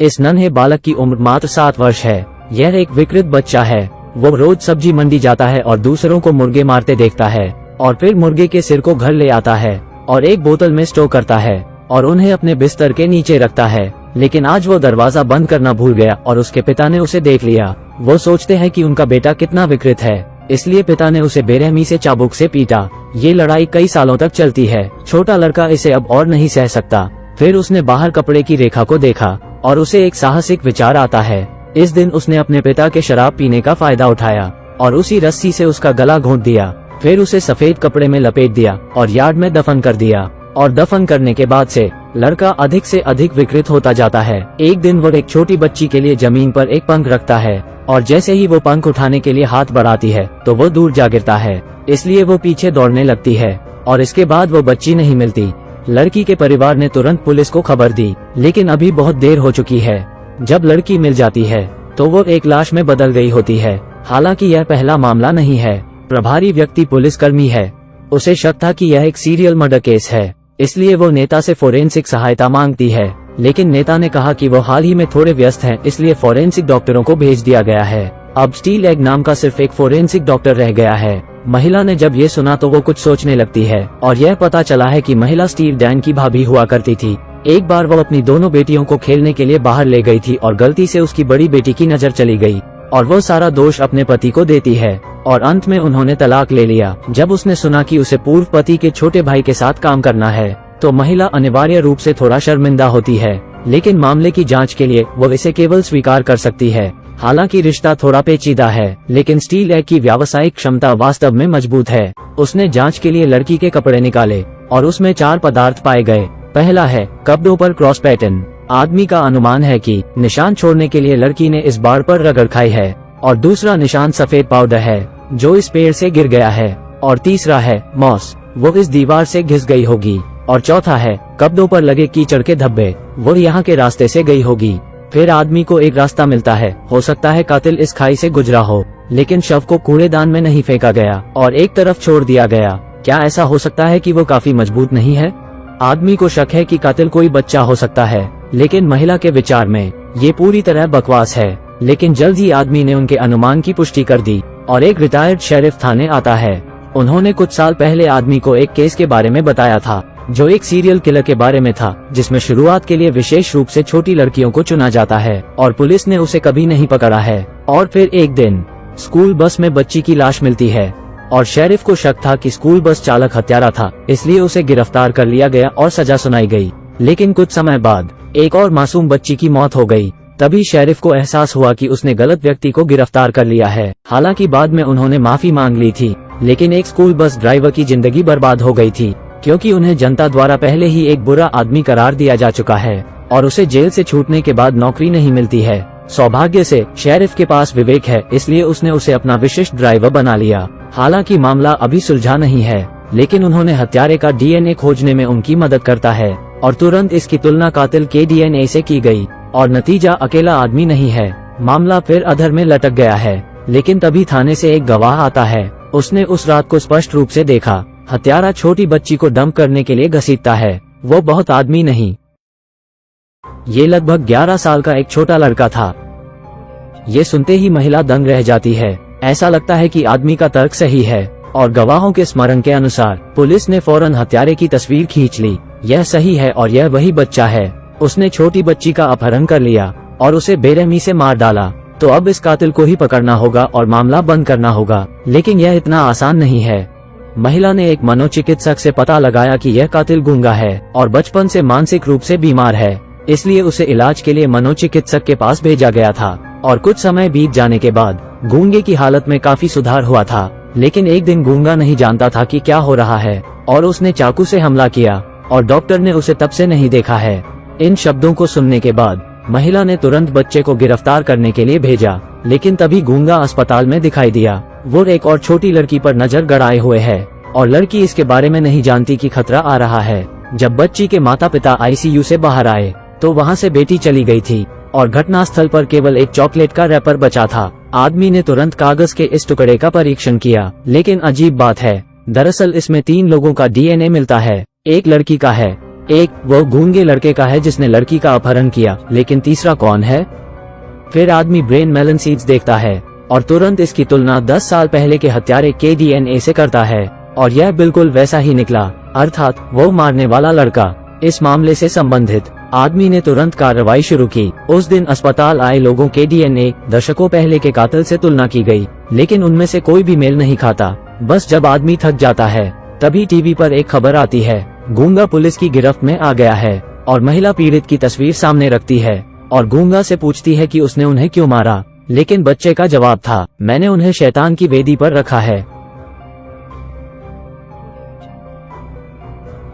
इस नन्हे बालक की उम्र मात्र 7 वर्ष है। यह एक विकृत बच्चा है। वो रोज सब्जी मंडी जाता है और दूसरों को मुर्गे मारते देखता है और फिर मुर्गे के सिर को घर ले आता है और एक बोतल में स्टोर करता है और उन्हें अपने बिस्तर के नीचे रखता है। लेकिन आज वो दरवाजा बंद करना भूल गया और उसके पिता ने उसे देख लिया। वो सोचते हैं कि उनका बेटा कितना विकृत है, इसलिए पिता ने उसे बेरहमी से चाबुक से पीटा। ये लड़ाई कई सालों तक चलती है। छोटा लड़का इसे अब और नहीं सह सकता। फिर उसने बाहर कपड़े की रेखा को देखा और उसे एक साहसिक विचार आता है। इस दिन उसने अपने पिता के शराब पीने का फायदा उठाया और उसी रस्सी से उसका गला घोंट दिया। फिर उसे सफेद कपड़े में लपेट दिया और यार्ड में दफन कर दिया। और दफन करने के बाद से लड़का अधिक से अधिक विकृत होता जाता है। एक दिन वो एक छोटी बच्ची के लिए जमीन पर एक पंख रखता है और जैसे ही वो पंख उठाने के लिए हाथ बढ़ाती है तो वो दूर जा गिरता है। इसलिए वो पीछे दौड़ने लगती है और इसके बाद वो बच्ची नहीं मिलती। लड़की के परिवार ने तुरंत पुलिस को खबर दी, लेकिन अभी बहुत देर हो चुकी है। जब लड़की मिल जाती है तो वो एक लाश में बदल गई होती है। हालांकि यह पहला मामला नहीं है। प्रभारी व्यक्ति पुलिसकर्मी है। उसे शक था कि यह एक सीरियल मर्डर केस है, इसलिए वो नेता से फोरेंसिक सहायता मांगती है। लेकिन नेता ने कहा कि वो हाल ही में थोड़े व्यस्त हैं, इसलिए फोरेंसिक डॉक्टरों को भेज दिया गया है। अब स्टील एग नाम का सिर्फ एक फोरेंसिक डॉक्टर रह गया है। महिला ने जब ये सुना तो वो कुछ सोचने लगती है और यह पता चला है कि महिला स्टीव डैन की भाभी हुआ करती थी। एक बार वो अपनी दोनों बेटियों को खेलने के लिए बाहर ले गई थी और गलती से उसकी बड़ी बेटी की नजर चली गई और वो सारा दोष अपने पति को देती है और अंत में उन्होंने तलाक ले लिया। जब उसने सुना कि उसे पूर्व पति के छोटे भाई के साथ काम करना है तो महिला अनिवार्य रूप से थोड़ा शर्मिंदा होती है, लेकिन मामले की जांच के लिए वो इसे केवल स्वीकार कर सकती है। हालांकि रिश्ता थोड़ा पेचीदा है, लेकिन स्टील एग की व्यावसायिक क्षमता वास्तव में मजबूत है। उसने जांच के लिए लड़की के कपड़े निकाले और उसमें 4 पदार्थ पाए गए। पहला है कपड़ों पर क्रॉस पैटर्न। आदमी का अनुमान है कि निशान छोड़ने के लिए लड़की ने इस बाड़ पर रगड़ खाई है। और दूसरा निशान सफेद पाउडर है जो इस पेड़ से गिर गया है। और तीसरा है मॉस, वो इस दीवार से घिस गई होगी। और चौथा है कपड़ों पर लगे कीचड़ के धब्बे, वो यहाँ के रास्ते से गई होगी। फिर आदमी को एक रास्ता मिलता है। हो सकता है कातिल इस खाई से गुजरा हो, लेकिन शव को कूड़ेदान में नहीं फेंका गया और एक तरफ छोड़ दिया गया। क्या ऐसा हो सकता है कि वो काफी मजबूत नहीं है? आदमी को शक है कि कातिल कोई बच्चा हो सकता है, लेकिन महिला के विचार में ये पूरी तरह बकवास है। लेकिन जल्द ही आदमी ने उनके अनुमान की पुष्टि कर दी और एक रिटायर्ड शेरिफ थाने आता है। उन्होंने कुछ साल पहले आदमी को एक केस के बारे में बताया था जो एक सीरियल किलर के बारे में था, जिसमें शुरुआत के लिए विशेष रूप से छोटी लड़कियों को चुना जाता है और पुलिस ने उसे कभी नहीं पकड़ा है। और फिर एक दिन स्कूल बस में बच्ची की लाश मिलती है और शेरिफ को शक था कि स्कूल बस चालक हत्यारा था, इसलिए उसे गिरफ्तार कर लिया गया और सजा सुनाई गई। लेकिन कुछ समय बाद एक और मासूम बच्ची की मौत हो गई। तभी शेरिफ को एहसास हुआ कि उसने गलत व्यक्ति को गिरफ्तार कर लिया है। हालांकि बाद में उन्होंने माफी मांग ली थी, लेकिन एक स्कूल बस ड्राइवर की जिंदगी बर्बाद हो गई थी, क्योंकि उन्हें जनता द्वारा पहले ही एक बुरा आदमी करार दिया जा चुका है और उसे जेल से छूटने के बाद नौकरी नहीं मिलती है। सौभाग्य से शेरिफ के पास विवेक है, इसलिए उसने उसे अपना विशिष्ट ड्राइवर बना लिया। हालांकि मामला अभी सुलझा नहीं है, लेकिन उन्होंने हत्यारे का डीएनए खोजने में उनकी मदद करता है और तुरंत इसकी तुलना कातिल के डीएनए से की गई और नतीजा अकेला आदमी नहीं है। मामला फिर अधर में लटक गया है, लेकिन तभी थाने से एक गवाह आता है। उसने उस रात को स्पष्ट रूप से देखा। हत्यारा छोटी बच्ची को डंप करने के लिए घसीटता है। वो बहुत आदमी नहीं, ये लगभग 11 साल का एक छोटा लड़का था। ये सुनते ही महिला दंग रह जाती है। ऐसा लगता है कि आदमी का तर्क सही है और गवाहों के स्मरण के अनुसार पुलिस ने फौरन हत्यारे की तस्वीर खींच ली। यह सही है और यह वही बच्चा है। उसने छोटी बच्ची का अपहरण कर लिया और उसे बेरहमी से मार डाला। तो अब इस कातिल को ही पकड़ना होगा और मामला बंद करना होगा, लेकिन यह इतना आसान नहीं है। महिला ने एक मनोचिकित्सक से पता लगाया कि यह कातिल गूंगा है और बचपन से मानसिक रूप से बीमार है, इसलिए उसे इलाज के लिए मनोचिकित्सक के पास भेजा गया था। और कुछ समय बीत जाने के बाद गूंगे की हालत में काफी सुधार हुआ था। लेकिन एक दिन गूंगा नहीं जानता था कि क्या हो रहा है और उसने चाकू से हमला किया और डॉक्टर ने उसे तब से नहीं देखा है। इन शब्दों को सुनने के बाद महिला ने तुरंत बच्चे को गिरफ्तार करने के लिए भेजा, लेकिन तभी गूंगा अस्पताल में दिखाई दिया। वो एक और छोटी लड़की पर नजर गड़ाए हुए है और लड़की इसके बारे में नहीं जानती कि खतरा आ रहा है। जब बच्ची के माता पिता आईसीयू से बाहर आए तो वहाँ से बेटी चली गई थी और घटनास्थल पर केवल एक चॉकलेट का रैपर बचा था। आदमी ने तुरंत कागज के इस टुकड़े का परीक्षण किया, लेकिन अजीब बात है, दरअसल इसमें 3 लोगों का डीएनए मिलता है। एक लड़की का है, एक वो गूंगे लड़के का है जिसने लड़की का अपहरण किया, लेकिन तीसरा कौन है? फिर आदमी ब्रेन मेलन सीड्स देखता है और तुरंत इसकी तुलना 10 साल पहले के हत्यारे के DNA से करता है और यह बिल्कुल वैसा ही निकला, अर्थात वो मारने वाला लड़का। इस मामले से संबंधित आदमी ने तुरंत कार्रवाई शुरू की। उस दिन अस्पताल आए लोगों के DNA दशकों पहले के कातिल से तुलना की गई, लेकिन उनमें से कोई भी मेल नहीं खाता। बस जब आदमी थक जाता है तभी टीवी पर एक खबर आती है, गूंगा पुलिस की गिरफ्त में आ गया है, और महिला पीड़ित की तस्वीर सामने रखती है और गूंगा से पूछती है कि उसने उन्हें क्यों मारा, लेकिन बच्चे का जवाब था, मैंने उन्हें शैतान की वेदी पर रखा है।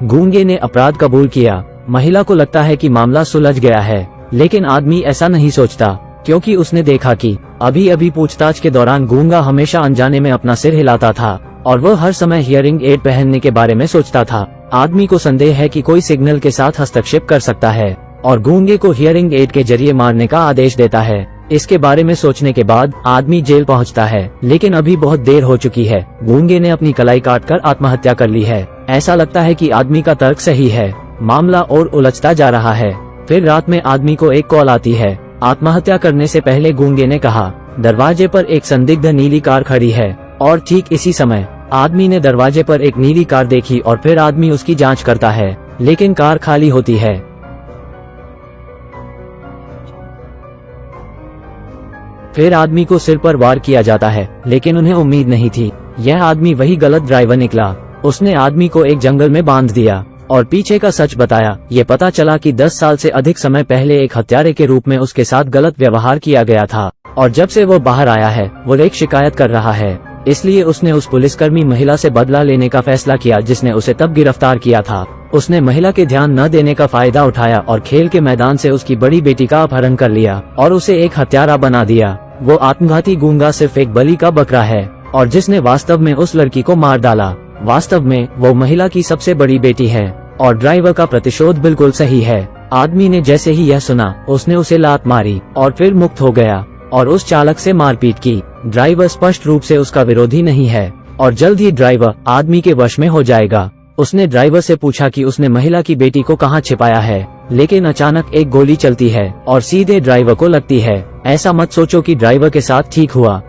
गूंगे ने अपराध कबूल किया। महिला को लगता है कि मामला सुलझ गया है, लेकिन आदमी ऐसा नहीं सोचता, क्योंकि उसने देखा कि अभी अभी पूछताछ के दौरान गूंगा हमेशा अनजाने में अपना सिर हिलाता था और वह हर समय हियरिंग एड पहनने के बारे में सोचता था। आदमी को संदेह है कि कोई सिग्नल के साथ हस्तक्षेप कर सकता है और गूंगे को हियरिंग एड के जरिए मारने का आदेश देता है। इसके बारे में सोचने के बाद आदमी जेल पहुंचता है, लेकिन अभी बहुत देर हो चुकी है। गूंगे ने अपनी कलाई काटकर आत्महत्या कर ली है। ऐसा लगता है कि आदमी का तर्क सही है। मामला और उलझता जा रहा है। फिर रात में आदमी को एक कॉल आती है। आत्महत्या करने से पहले गूंगे ने कहा, दरवाजे पर एक संदिग्ध नीली कार खड़ी है, और ठीक इसी समय आदमी ने दरवाजे पर एक नीली कार देखी और फिर आदमी उसकी जांच करता है, लेकिन कार खाली होती है। फिर आदमी को सिर पर वार किया जाता है, लेकिन उन्हें उम्मीद नहीं थी। यह आदमी वही गलत ड्राइवर निकला। उसने आदमी को एक जंगल में बांध दिया और पीछे का सच बताया। ये पता चला कि 10 साल से अधिक समय पहले एक हत्यारे के रूप में उसके साथ गलत व्यवहार किया गया था, और जब से वो बाहर आया है वो एक शिकायत कर रहा है। इसलिए उसने उस पुलिसकर्मी महिला से बदला लेने का फैसला किया जिसने उसे तब गिरफ्तार किया था। उसने महिला के ध्यान न देने का फायदा उठाया और खेल के मैदान से उसकी बड़ी बेटी का अपहरण कर लिया और उसे एक हत्यारा बना दिया। वो आत्मघाती गूंगा सिर्फ एक बलि का बकरा है, और जिसने वास्तव में उस लड़की को मार डाला। वास्तव में वो महिला की सबसे बड़ी बेटी है, और ड्राइवर का प्रतिशोध बिल्कुल सही है। आदमी ने जैसे ही यह सुना, उसने उसे लात मारी और फिर मुक्त हो गया और उस चालक से मारपीट की। ड्राइवर स्पष्ट रूप से उसका विरोधी नहीं है, और जल्द ही ड्राइवर आदमी के वश में हो जाएगा। उसने ड्राइवर से पूछा कि उसने महिला की बेटी को कहाँ छिपाया है, लेकिन अचानक एक गोली चलती है और सीधे ड्राइवर को लगती है। ऐसा मत सोचो कि ड्राइवर के साथ ठीक हुआ।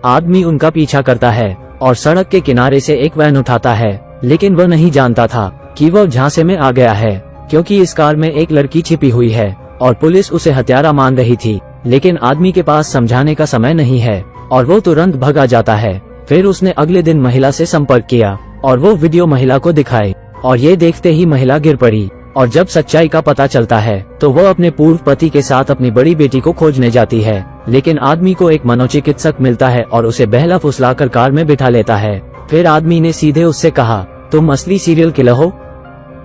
आदमी उनका पीछा करता है और सड़क के किनारे से एक वैन उठाता है, लेकिन वह नहीं जानता था कि वह झांसे में आ गया है, क्योंकि इस कार में एक लड़की छिपी हुई है और पुलिस उसे हत्यारा मान रही थी। लेकिन आदमी के पास समझाने का समय नहीं है और वो तुरंत भगा जाता है। फिर उसने अगले दिन महिला से संपर्क किया और वो वीडियो महिला को दिखाए, और ये देखते ही महिला गिर पड़ी। और जब सच्चाई का पता चलता है तो वो अपने पूर्व पति के साथ अपनी बड़ी बेटी को खोजने जाती है। लेकिन आदमी को एक मनोचिकित्सक मिलता है और उसे बहला फुसलाकर कार में बिठा लेता है। फिर आदमी ने सीधे उससे कहा, तुम असली सीरियल किलर हो?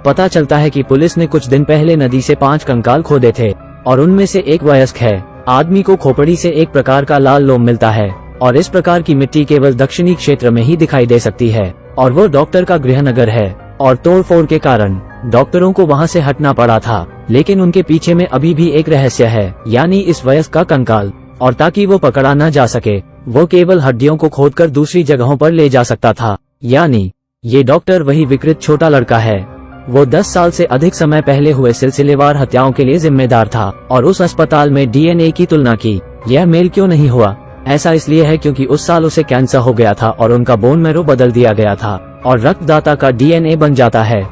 पता चलता है कि पुलिस ने कुछ दिन पहले नदी से 5 कंकाल खोदे थे और उनमें से एक वयस्क है। आदमी को खोपड़ी से एक प्रकार का लाल लोम मिलता है, और इस प्रकार की मिट्टी केवल दक्षिणी क्षेत्र में ही दिखाई दे सकती है, और वो डॉक्टर का गृहनगर है। और तोड़फोड़ के कारण डॉक्टरों को वहाँ से हटना पड़ा था, लेकिन उनके पीछे में अभी भी एक रहस्य है, यानी इस वयस्क का कंकाल। और ताकि वो पकड़ा न जा सके, वो केवल हड्डियों को खोदकर दूसरी जगहों पर ले जा सकता था। यानी ये डॉक्टर वही विकृत छोटा लड़का है। वो 10 साल से अधिक समय पहले हुए सिलसिलेवार हत्याओं के लिए जिम्मेदार था, और उस अस्पताल में DNA की तुलना की। यह मेल क्यों नहीं हुआ? ऐसा इसलिए है क्योंकि उस साल उसे कैंसर हो गया था और उनका बोन मैरो बदल दिया गया था और रक्तदाता का DNA बन जाता है,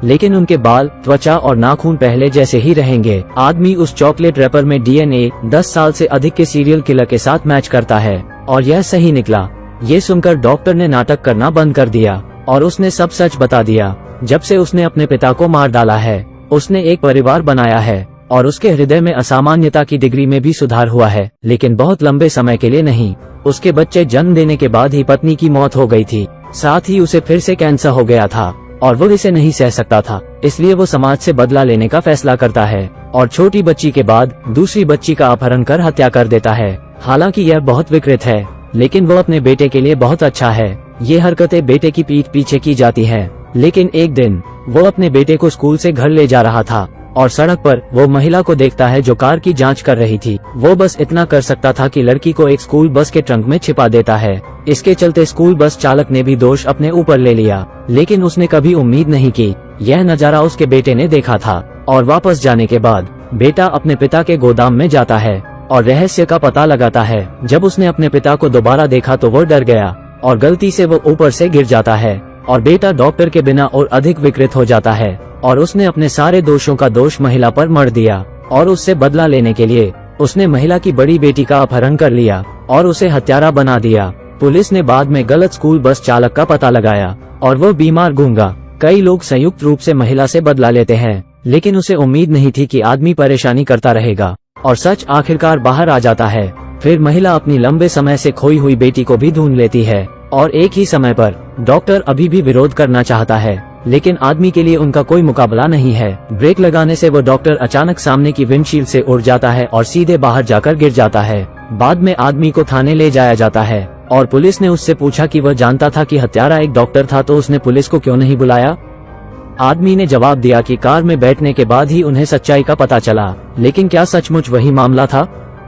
लेकिन उनके बाल, त्वचा और नाखून पहले जैसे ही रहेंगे। आदमी उस चॉकलेट रैपर में DNA 10 साल से अधिक के सीरियल किलर के साथ मैच करता है, और यह सही निकला। ये सुनकर डॉक्टर ने नाटक करना बंद कर दिया और उसने सब सच बता दिया। जब से उसने अपने पिता को मार डाला है, उसने एक परिवार बनाया है और उसके हृदय में असामान्यता की डिग्री में भी सुधार हुआ है, लेकिन बहुत लंबे समय के लिए नहीं। उसके बच्चे जन्म देने के बाद ही पत्नी की मौत हो गई थी, साथ ही उसे फिर से कैंसर हो गया था और वो इसे नहीं सह सकता था। इसलिए वो समाज से बदला लेने का फैसला करता है और छोटी बच्ची के बाद दूसरी बच्ची का अपहरण कर हत्या कर देता है। हालांकि यह बहुत विकृत है, लेकिन वो अपने बेटे के लिए बहुत अच्छा है। ये हरकतें बेटे की पीठ पीछे की जाती हैं लेकिन एक दिन वो अपने बेटे को स्कूल से घर ले जा रहा था और सड़क पर वो महिला को देखता है जो कार की जांच कर रही थी। वो बस इतना कर सकता था कि लड़की को एक स्कूल बस के ट्रंक में छिपा देता है। इसके चलते स्कूल बस चालक ने भी दोष अपने ऊपर ले लिया, लेकिन उसने कभी उम्मीद नहीं की यह नजारा उसके बेटे ने देखा था। और वापस जाने के बाद बेटा अपने पिता के गोदाम में जाता है और रहस्य का पता लगाता है। जब उसने अपने पिता को दोबारा देखा तो वो डर गया और गलती से वो ऊपर से गिर जाता है और बेटा डॉक्टर के बिना और अधिक विकृत हो जाता है और उसने अपने सारे दोषों का दोष महिला पर मढ़ दिया और उससे बदला लेने के लिए उसने महिला की बड़ी बेटी का अपहरण कर लिया और उसे हत्यारा बना दिया। पुलिस ने बाद में गलत स्कूल बस चालक का पता लगाया और वो बीमार गूंगा। कई लोग संयुक्त रूप से महिला से बदला लेते हैं, लेकिन उसे उम्मीद नहीं थी कि आदमी परेशानी करता रहेगा और सच आखिरकार बाहर आ जाता है। फिर महिला अपनी लंबे समय से खोई हुई बेटी को भी ढूंढ लेती है और एक ही समय पर डॉक्टर अभी भी विरोध करना चाहता है, लेकिन आदमी के लिए उनका कोई मुकाबला नहीं है। ब्रेक लगाने से वो डॉक्टर अचानक सामने की विंडशील्ड से उड़ जाता है और सीधे बाहर जाकर गिर जाता है। बाद में आदमी को थाने ले जाया जाता है और पुलिस ने उससे पूछा कि वह जानता था कि हत्यारा एक डॉक्टर था तो उसने पुलिस को क्यों नहीं बुलाया। आदमी ने जवाब दिया कि कार में बैठने के बाद ही उन्हें सच्चाई का पता चला। लेकिन क्या सचमुच वही मामला था?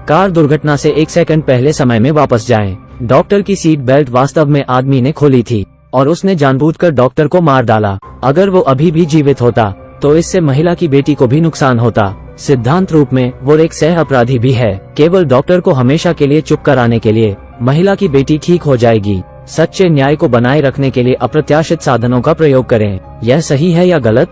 कार दुर्घटना से 1 सेकंड पहले समय में वापस जाएं। डॉक्टर की सीट बेल्ट वास्तव में आदमी ने खोली थी और उसने जानबूझकर डॉक्टर को मार डाला। अगर वो अभी भी जीवित होता तो इससे महिला की बेटी को भी नुकसान होता। सिद्धांत रूप में वो एक सह अपराधी भी है। केवल डॉक्टर को हमेशा के लिए चुप कराने के लिए महिला की बेटी ठीक हो जाएगी। सच्चे न्याय को बनाए रखने के लिए अप्रत्याशित साधनों का प्रयोग करें। यह सही है या गलत?